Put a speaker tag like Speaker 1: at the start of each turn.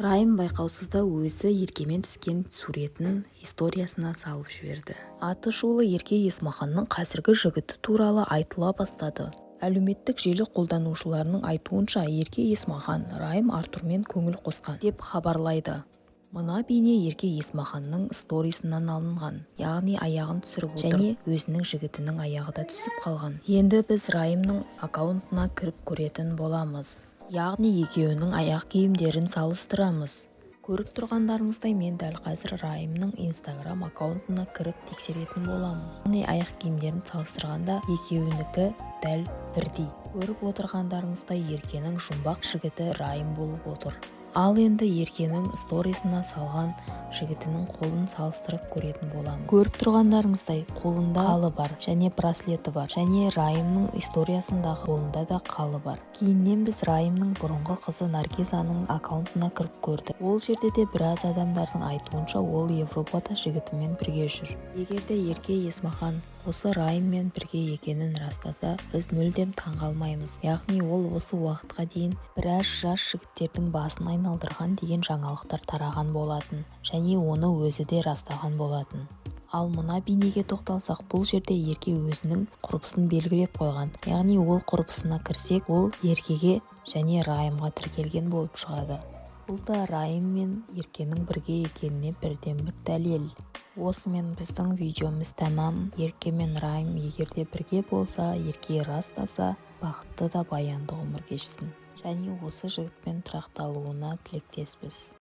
Speaker 1: Райым байқаусызда өзі Еркемен түскен суретін историясына салып жіберді. Аты шулы Ерке Есмаханның қазіргі жігіті туралы айтыла бастады. Әлеуметтік желі қолданушыларының айтуынша Ерке Есмахан Райым Артурмен көңіл қосқан деп хабарлайды. Мына бейне Ерке Есмаханның сторисынан алынған, яғни аяғын түсіріп отыр және өзінің жігітінің аяғы да түсіп қалған. Енді біз Райымның аккаунтына кіріп көретін боламыз. Яғни екеуінің аяқ киімдерін салыстырамыз. Көріп тұрғандарыңыздай мен дәл қазір Райымның инстаграм аккаунтына кіріп тексеретін боламын. Яғни аяқ киімдерін салыстырғанда екеуінікі дәл бірдей. Көріп отырғандарыңыздай Еркенің жұмбақ жігіті Райым болып отыр. Ал енді Еркенің сторисына салған жігітінің қолын салыстырып көретін боламыз. Көріп тұрғандарыңыздай қолында қалы бар және браслеті бар, және Райымның историясындағы қолында да қалы бар. Кейіннен біз Райымның бұрынғы қызы Наргизаның аккаунтына кіріп көрдік. Ол жерде де біраз адамдардың айтуынша ол Европада жігітімен бірге жүр. Егерде Ерке Есмахан осы Райыммен бірге екенін растаса, біз мүлдем таңғалмаймыз. Яғни ол осы уақытқа дейін біраз жас жігіттердің басын айналдырған деген жаңалықтар тараған болатын, және оны өзі де растаған болатын. Ал мына бейнеге тоқталсақ, бұл жерде Ерке өзінің құрбысын белгілеп қойған. Яғни ол құрбысына кірсек, ол Еркеге және Райымға тіркелген болып шығады. Бұл да Райым мен Еркенің бірге екеніне бірден бір дәлел. Осымен біздің видеомыз тәмам. Ерке мен Райым егерде бірге болса, Ерке растаса, бақытты да баянды ғұмыр кешсін. Және осы жігітпен тұрақталуына тілектеспіз.